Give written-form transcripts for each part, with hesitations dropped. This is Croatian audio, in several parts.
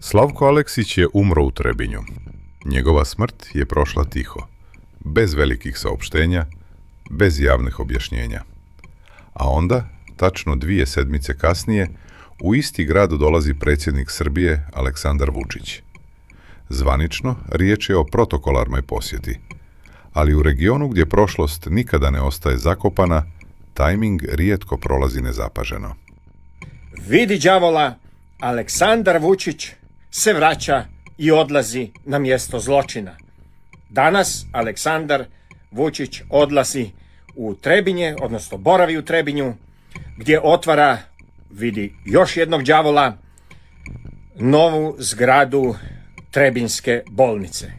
Slavko Aleksić je umro u Trebinju. Njegova smrt je prošla tiho, bez velikih saopštenja, bez javnih objašnjenja. A onda, tačno 2 sedmice kasnije, u isti grad dolazi predsjednik Srbije Aleksandar Vučić. Zvanično, riječ je o protokolarnoj posjeti, ali u regionu gdje prošlost nikada ne ostaje zakopana, tajming rijetko prolazi nezapaženo. Vidi đavola, Aleksandar Vučić se vraća i odlazi na mjesto zločina. Danas Aleksandar Vučić odlazi u Trebinje, odnosno boravi u Trebinju, gdje otvara, vidi još jednog đavola, novu zgradu Trebinjske bolnice.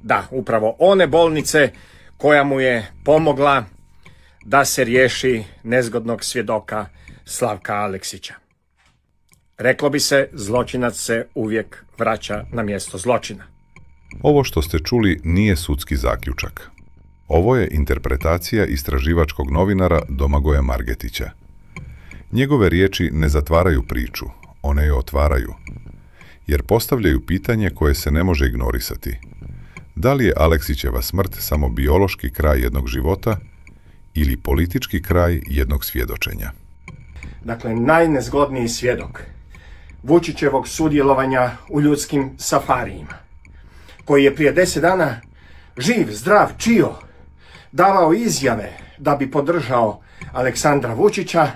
Da, upravo one bolnice koja mu je pomogla da se riješi nezgodnog svjedoka Slavka Aleksića. Reklo bi se, zločinac se uvijek vraća na mjesto zločina. Ovo što ste čuli nije sudski zaključak. Ovo je interpretacija istraživačkog novinara Domagoja Margetića. Njegove riječi ne zatvaraju priču, one je otvaraju, jer postavljaju pitanje koje se ne može ignorisati. Da li je Aleksićeva smrt samo biološki kraj jednog života ili politički kraj jednog svjedočenja? Dakle, najnezgodniji svjedok Vučićevog sudjelovanja u ljudskim safarijima, koji je prije 10 dana živ, zdrav, čio, davao izjave da bi podržao Aleksandra Vučića,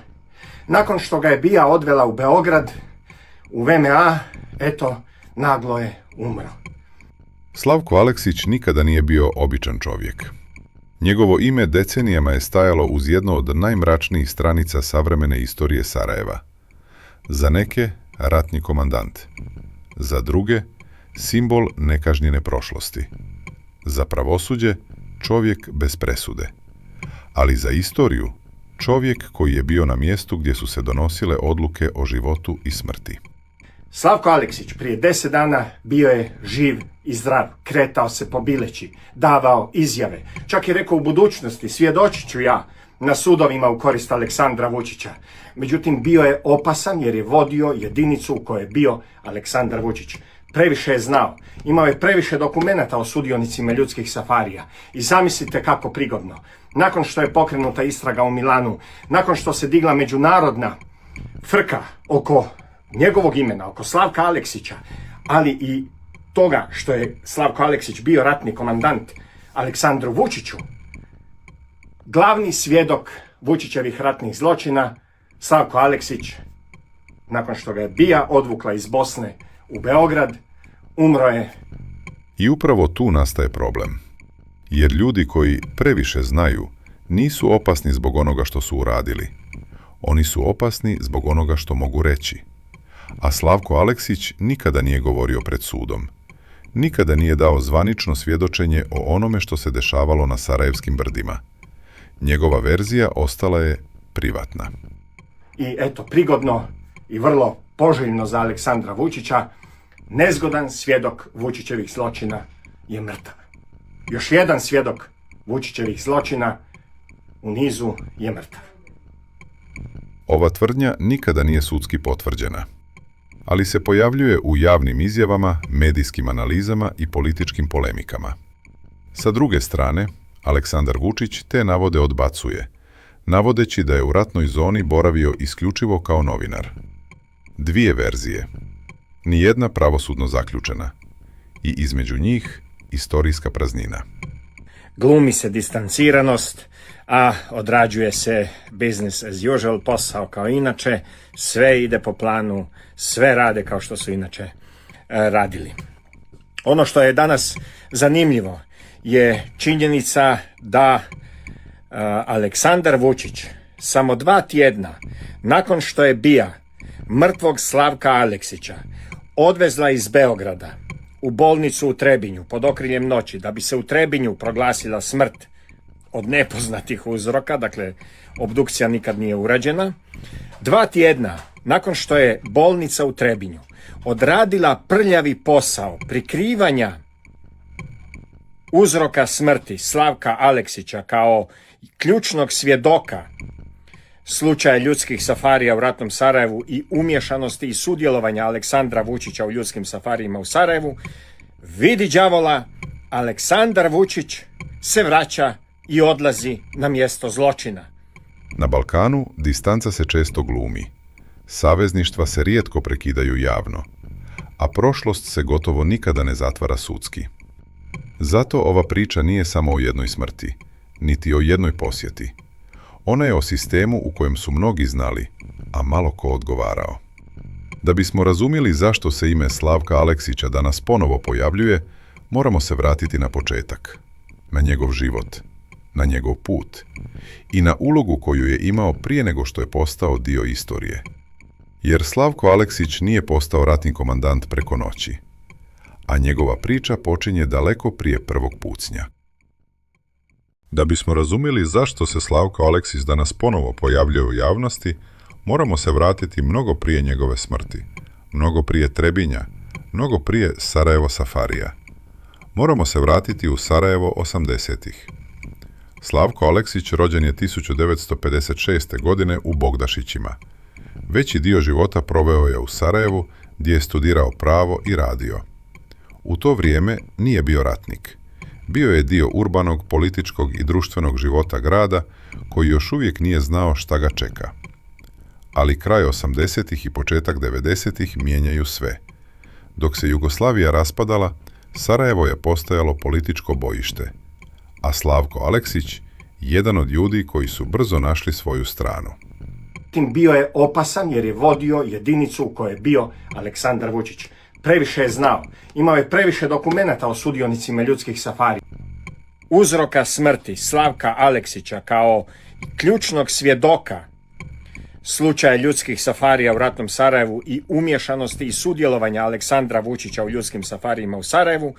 nakon što ga je BIA odvela u Beograd, u VMA, eto, naglo je umro. Slavko Aleksić nikada nije bio običan čovjek. Njegovo ime decenijama je stajalo uz jedno od najmračnijih stranica savremene istorije Sarajeva. Za neke, ratni komandant. Za druge, simbol nekažnjene prošlosti. Za pravosuđe, čovjek bez presude. Ali za istoriju, čovjek koji je bio na mjestu gdje su se donosile odluke o životu i smrti. Slavko Aleksić prije 10 dana bio je živ i zdrav, kretao se po Bileći, davao izjave. Čak je rekao, u budućnosti svjedočit ću ja na sudovima u korist Aleksandra Vučića. Međutim, bio je opasan jer je vodio jedinicu u kojoj je bio Aleksandar Vučić. Previše je znao, imao je previše dokumenata o sudionicima ljudskih safarija. I zamislite kako prigodno. Nakon što je pokrenuta istraga u Milanu, nakon što se digla međunarodna frka oko njegovog imena, oko Slavka Aleksića, ali i toga što je Slavko Aleksić bio ratni komandant Aleksandru Vučiću, glavni svjedok Vučićevih ratnih zločina, Slavko Aleksić, nakon što ga je BIA odvukla iz Bosne u Beograd, umro je. I upravo tu nastaje problem. Jer ljudi koji previše znaju nisu opasni zbog onoga što su uradili. Oni su opasni zbog onoga što mogu reći. A Slavko Aleksić nikada nije govorio pred sudom. Nikada nije dao zvanično svjedočenje o onome što se dešavalo na Sarajevskim brdima. Njegova verzija ostala je privatna. I eto, prigodno i vrlo poželjno za Aleksandra Vučića, nezgodan svjedok Vučićevih zločina je mrtav. Još jedan svjedok Vučićevih zločina u nizu je mrtav. Ova tvrdnja nikada nije sudski potvrđena, ali se pojavljuje u javnim izjavama, medijskim analizama i političkim polemikama. Sa druge strane, Aleksandar Vučić te navode odbacuje, navodeći da je u ratnoj zoni boravio isključivo kao novinar. 2 verzije, nijedna pravosudno zaključena, i između njih istorijska praznina. Glumi se distanciranost, a odrađuje se business as usual, posao kao inače, sve ide po planu, sve rade kao što su inače radili. Ono što je danas zanimljivo je činjenica da Aleksandar Vučić samo 2 tjedna nakon što je BIA mrtvog Slavka Aleksića odvezla iz Beograda u bolnicu u Trebinju pod okriljem noći, da bi se u Trebinju proglasila smrt od nepoznatih uzroka, dakle obdukcija nikad nije urađena, 2 tjedna nakon što je bolnica u Trebinju odradila prljavi posao prikrivanja uzroka smrti Slavka Aleksića kao ključnog svjedoka slučaja ljudskih safarija u ratnom Sarajevu i umješanosti i sudjelovanja Aleksandra Vučića u ljudskim safarijima u Sarajevu, vidi đavola, Aleksandar Vučić se vraća i odlazi na mjesto zločina. Na Balkanu distanca se često glumi. Savezništva se rijetko prekidaju javno, a prošlost se gotovo nikada ne zatvara sudski. Zato ova priča nije samo o jednoj smrti, niti o jednoj posjeti. Ona je o sistemu u kojem su mnogi znali, a malo ko odgovarao. Da bismo razumjeli zašto se ime Slavka Aleksića danas ponovo pojavljuje, moramo se vratiti na početak, na njegov život, na njegov put i na ulogu koju je imao prije nego što je postao dio istorije. Jer Slavko Aleksić nije postao ratni komandant preko noći, a njegova priča počinje daleko prije prvog pucnja. Da bismo razumjeli zašto se Slavko Aleksić danas ponovo pojavljuje u javnosti, moramo se vratiti mnogo prije njegove smrti, mnogo prije Trebinja, mnogo prije Sarajevo safarija. Moramo se vratiti u Sarajevo 80-ih. Slavko Aleksić rođen je 1956. godine u Bogdašićima. Veći dio života proveo je u Sarajevu, gdje je studirao pravo i radio. U to vrijeme nije bio ratnik. Bio je dio urbanog, političkog i društvenog života grada, koji još uvijek nije znao šta ga čeka. Ali kraj 80-ih i početak 90-ih mijenjaju sve. Dok se Jugoslavija raspadala, Sarajevo je postajalo političko bojište, a Slavko Aleksić jedan od ljudi koji su brzo našli svoju stranu. Bio je opasan jer je vodio jedinicu u kojoj je bio Aleksandar Vučić. Previše je znao. Imao je previše dokumenata o sudionicima ljudskih safarija. Uzroka smrti Slavka Aleksića kao ključnog svjedoka slučaja ljudskih safarija u ratnom Sarajevu i umješanosti i sudjelovanja Aleksandra Vučića u ljudskim safarijima u Sarajevu,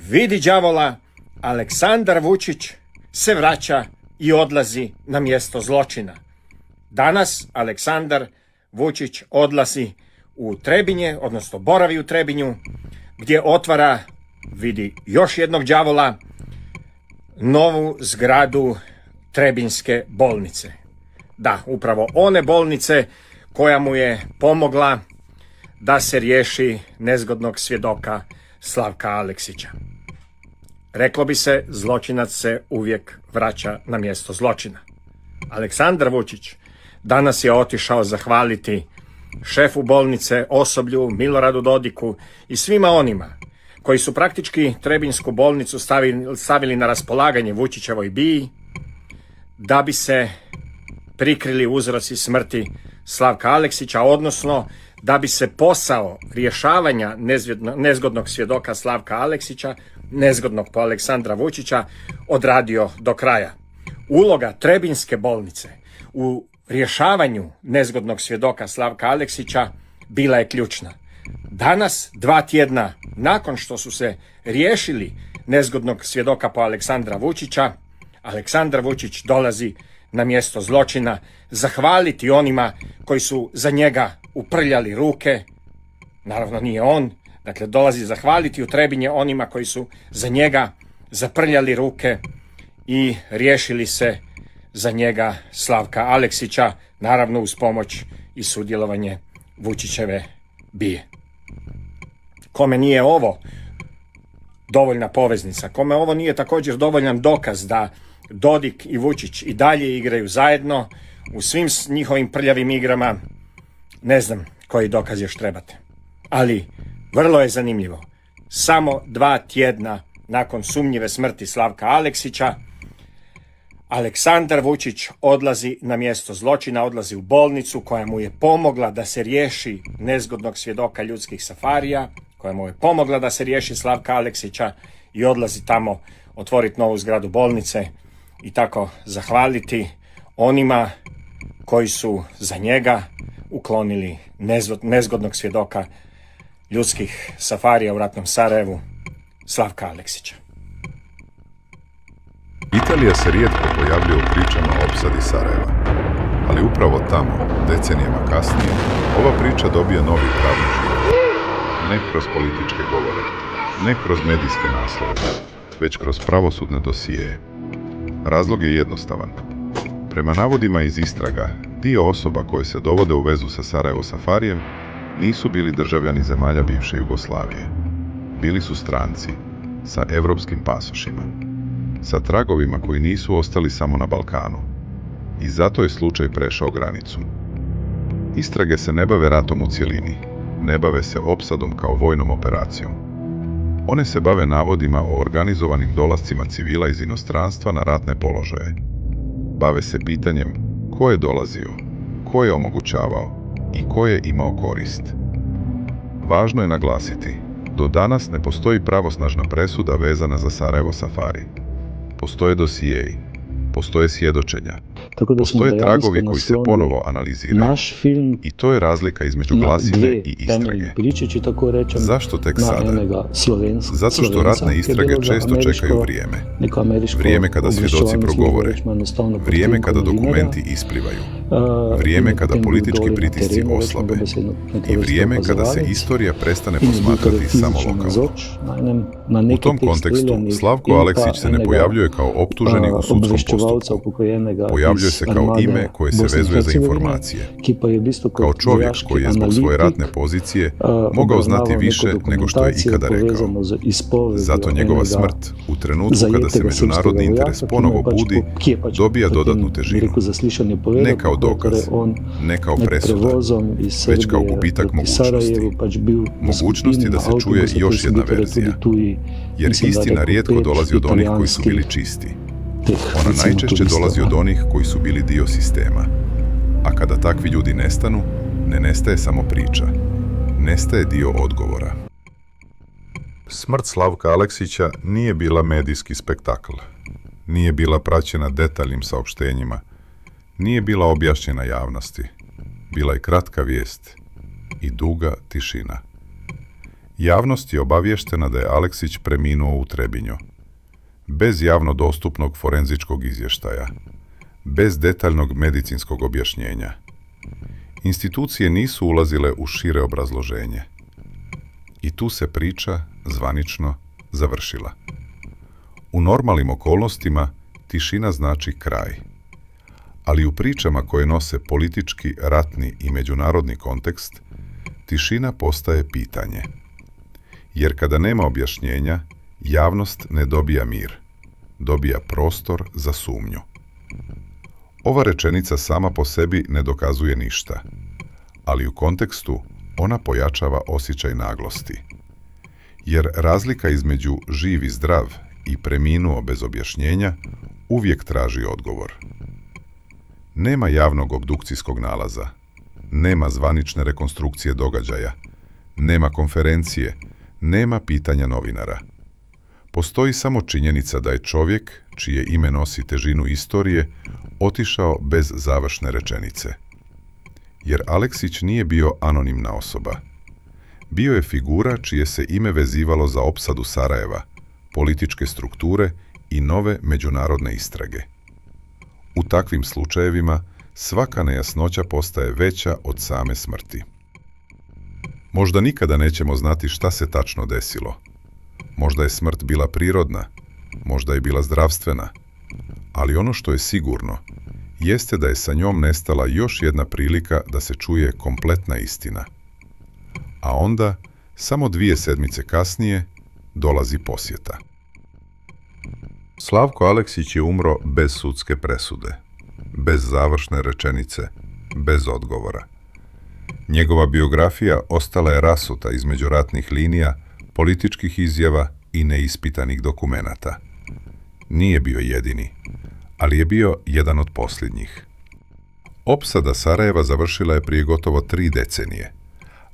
vidi đavola, Aleksandar Vučić se vraća i odlazi na mjesto zločina. Danas Aleksandar Vučić odlazi u Trebinje, odnosno boravi u Trebinju, gdje otvara, vidi još jednog đavola, novu zgradu Trebinjske bolnice. Da, upravo one bolnice koja mu je pomogla da se riješi nezgodnog svjedoka Slavka Aleksića. Reklo bi se, zločinac se uvijek vraća na mjesto zločina. Aleksandar Vučić danas je otišao zahvaliti šefu bolnice, osoblju, Miloradu Dodiku i svima onima koji su praktički Trebinjsku bolnicu stavili na raspolaganje Vučićevoj BIA da bi se prikrili uzroci smrti Slavka Aleksića, odnosno da bi se posao rješavanja nezgodnog svjedoka Slavka Aleksića, nezgodnog po Aleksandra Vučića, odradio do kraja. Uloga Trebinjske bolnice u rješavanju nezgodnog svjedoka Slavka Aleksića bila je ključna. Danas, 2 tjedna nakon što su se riješili nezgodnog svjedoka po Aleksandra Vučića, Aleksandar Vučić dolazi na mjesto zločina zahvaliti onima koji su za njega uprljali ruke. Naravno nije on, dakle dolazi zahvaliti u Trebinje onima koji su za njega zaprljali ruke i riješili se za njega Slavka Aleksića, naravno uz pomoć i sudjelovanje Vučićeve BIA. Kome nije ovo dovoljna poveznica, kome ovo nije također dovoljan dokaz da Dodik i Vučić i dalje igraju zajedno u svim njihovim prljavim igrama, ne znam koji dokaz još trebate. Ali vrlo je zanimljivo. Samo 2 tjedna nakon sumnjive smrti Slavka Aleksića, Aleksandar Vučić odlazi na mjesto zločina, odlazi u bolnicu koja mu je pomogla da se riješi nezgodnog svjedoka ljudskih safarija, koja mu je pomogla da se riješi Slavka Aleksića i odlazi tamo otvoriti novu zgradu bolnice i tako zahvaliti onima koji su za njega uklonili nezgodnog svjedoka ljudskih safarija u ratnom Sarajevu, Slavka Aleksića. Italija se rijetko pojavljuje u pričama o opsadi Sarajeva, ali upravo tamo, decenijama kasnije, ova priča dobija novi pravni život. Ne kroz političke govore, ne kroz medijske naslove, već kroz pravosudne dosijeje. Razlog je jednostavan. Prema navodima iz istraga, Dio osoba koje se dovode u vezu sa Sarajevo Safarijem nisu bili državljani zemalja bivše Jugoslavije. Bili su stranci, sa evropskim pasošima, sa tragovima koji nisu ostali samo na Balkanu. I zato je slučaj prešao granicu. Istrage se ne bave ratom u cjelini, ne bave se opsadom kao vojnom operacijom. One se bave navodima o organizovanim dolascima civila iz inostranstva na ratne položaje. Bave se pitanjem ko je dolazio, ko je omogućavao i ko je imao korist. Važno je naglasiti, do danas ne postoji pravosnažna presuda vezana za Sarajevo Safari. Postoje dosijeji, postoje svjedočenja, postoje tragovi koji se ponovo analiziraju. I to je razlika između glasine i istrage. Zašto tek sada? Zato što ratne istrage često čekaju vrijeme. Vrijeme kada svjedoci progovore. Vrijeme kada dokumenti isplivaju. Vrijeme kada politički pritisci oslabe. I vrijeme kada se istorija prestane posmatrati samo lokalno. U tom kontekstu Slavko Aleksić se ne pojavljuje kao optuženi u sudskom postupku. Pojavljuje se kao ime koje se vezuje za informacije. Kao čovjek koji je zbog svoje ratne pozicije mogao znati više nego što je ikada rekao. Zato njegova smrt, u trenutku kada se međunarodni interes ponovo budi, dobija dodatnu težinu. Ne kao dokaz, ne kao presuda, već kao gubitak mogućnosti. Mogućnosti da se čuje još jedna verzija. Jer istina rijetko dolazi od onih koji su bili čisti. Ona najčešće dolazi od onih koji su bili dio sistema. A kada takvi ljudi nestanu, ne nestaje samo priča. Nestaje dio odgovora. Smrt Slavka Aleksića nije bila medijski spektakl. Nije bila praćena detaljnim saopštenjima. Nije bila objašnjena javnosti. Bila je kratka vijest i duga tišina. Javnost je obavještena da je Aleksić preminuo u Trebinju. Bez javno dostupnog forenzičkog izvještaja, bez detaljnog medicinskog objašnjenja. Institucije nisu ulazile u šire obrazloženje. I tu se priča, zvanično, završila. U normalnim okolnostima tišina znači kraj. Ali u pričama koje nose politički, ratni i međunarodni kontekst, tišina postaje pitanje. Jer kada nema objašnjenja, javnost ne dobija mir, dobija prostor za sumnju. Ova rečenica sama po sebi ne dokazuje ništa, ali u kontekstu ona pojačava osjećaj naglosti. Jer razlika između živ i zdrav i preminuo bez objašnjenja uvijek traži odgovor. Nema javnog obdukcijskog nalaza, nema zvanične rekonstrukcije događaja, nema konferencije, nema pitanja novinara. Postoji samo činjenica da je čovjek, čije ime nosi težinu istorije, otišao bez završne rečenice. Jer Aleksić nije bio anonimna osoba. Bio je figura čije se ime vezivalo za opsadu Sarajeva, političke strukture i nove međunarodne istrage. U takvim slučajevima svaka nejasnoća postaje veća od same smrti. Možda nikada nećemo znati šta se tačno desilo. Možda je smrt bila prirodna, možda je bila zdravstvena, ali ono što je sigurno jeste da je sa njom nestala još jedna prilika da se čuje kompletna istina. A onda, samo 2 sedmice kasnije, dolazi posjeta. Slavko Aleksić je umro bez sudske presude, bez završne rečenice, bez odgovora. Njegova biografija ostala je rasuta između ratnih linija, političkih izjava i neispitanih dokumenata. Nije bio jedini, ali je bio jedan od posljednjih. Opsada Sarajeva završila je prije gotovo 3 decenije,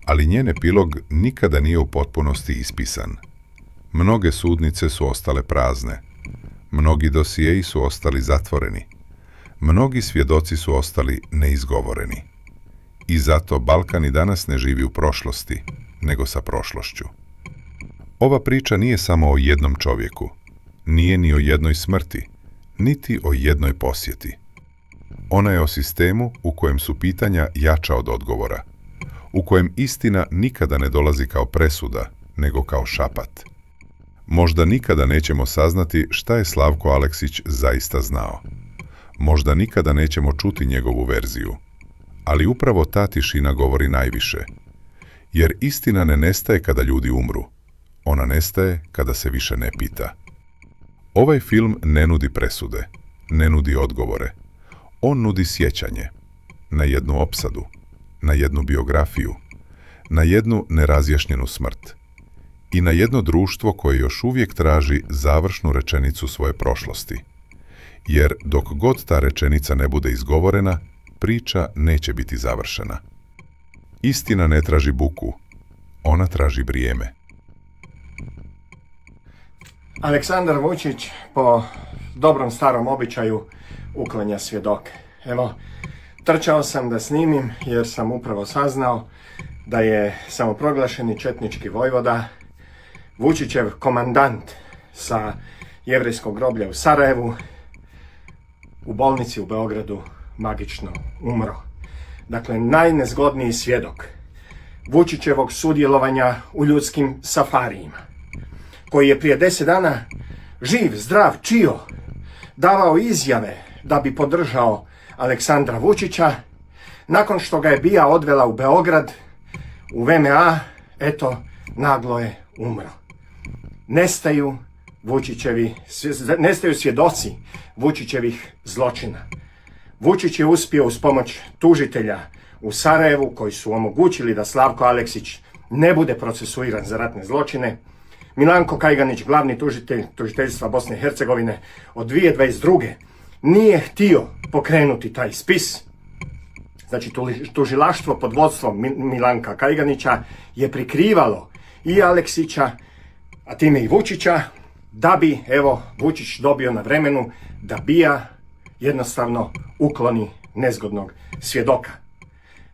ali njen epilog nikada nije u potpunosti ispisan. Mnoge sudnice su ostale prazne, mnogi dosijeji su ostali zatvoreni, mnogi svjedoci su ostali neizgovoreni. I zato Balkan i danas ne živi u prošlosti, nego sa prošlošću. Ova priča nije samo o jednom čovjeku, nije ni o jednoj smrti, niti o jednoj posjeti. Ona je o sistemu u kojem su pitanja jača od odgovora, u kojem istina nikada ne dolazi kao presuda, nego kao šapat. Možda nikada nećemo saznati šta je Slavko Aleksić zaista znao. Možda nikada nećemo čuti njegovu verziju, Ali upravo ta tišina govori najviše. Jer istina ne nestaje kada ljudi umru. Ona nestaje kada se više ne pita. Ovaj film ne nudi presude, ne nudi odgovore. On nudi sjećanje na jednu opsadu, na jednu biografiju, na jednu nerazjašnjenu smrt i na jedno društvo koje još uvijek traži završnu rečenicu svoje prošlosti. Jer dok god ta rečenica ne bude izgovorena, priča neće biti završena. Istina ne traži buku, ona traži vrijeme. Aleksandar Vučić po dobrom starom običaju uklanja svjedoke. Evo, trčao sam da snimim jer sam upravo saznao da je samoproglašeni četnički vojvoda, Vučićev komandant sa jevrejskog groblja u Sarajevu, u bolnici u Beogradu magično umro. Dakle, najnezgodniji svjedok Vučićevog sudjelovanja u ljudskim safarijima, koji je prije 10 dana živ, zdrav, čio, davao izjave da bi podržao Aleksandra Vučića, nakon što ga je BIA odvela u Beograd, u VMA, eto, naglo je umro. Nestaju svjedoci Vučićevih zločina. Vučić je uspio uz pomoć tužitelja u Sarajevu, koji su omogućili da Slavko Aleksić ne bude procesuiran za ratne zločine. Milanko Kajganić, glavni tužitelj tužiteljstva Bosne i Hercegovine, od 2022. nije htio pokrenuti taj spis. Znači, tužilaštvo pod vodstvom Milanka Kajganića je prikrivalo i Aleksića, a time i Vučića, da bi, evo, Vučić dobio na vremenu da BIA jednostavno ukloni nezgodnog svjedoka.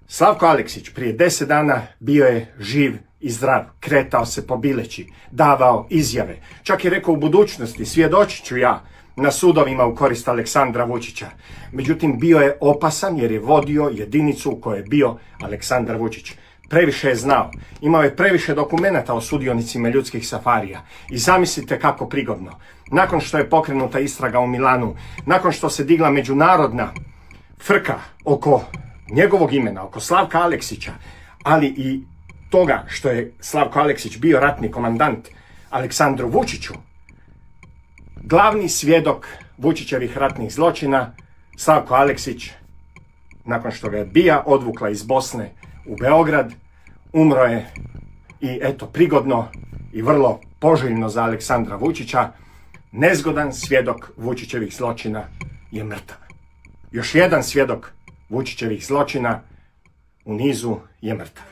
Slavko Aleksić prije 10 dana bio je živ i zdrav, kretao se po Bileći, davao izjave. Čak je rekao, u budućnosti svjedočit ću ja na sudovima u korist Aleksandra Vučića. Međutim, bio je opasan jer je vodio jedinicu u kojoj je bio Aleksandar Vučić. Previše je znao, imao je previše dokumenata o sudionicima ljudskih safarija. I zamislite kako prigodno. Nakon što je pokrenuta istraga u Milanu, nakon što se digla međunarodna frka oko njegovog imena, oko Slavka Aleksića, ali i toga što je Slavko Aleksić bio ratni komandant Aleksandru Vučiću, glavni svjedok Vučićevih ratnih zločina, Slavko Aleksić, nakon što ga je BIA odvukla iz Bosne u Beograd, umro je i eto, prigodno i vrlo poželjno za Aleksandra Vučića, nezgodan svjedok Vučićevih zločina je mrtav. Još jedan svjedok Vučićevih zločina u nizu je mrtav.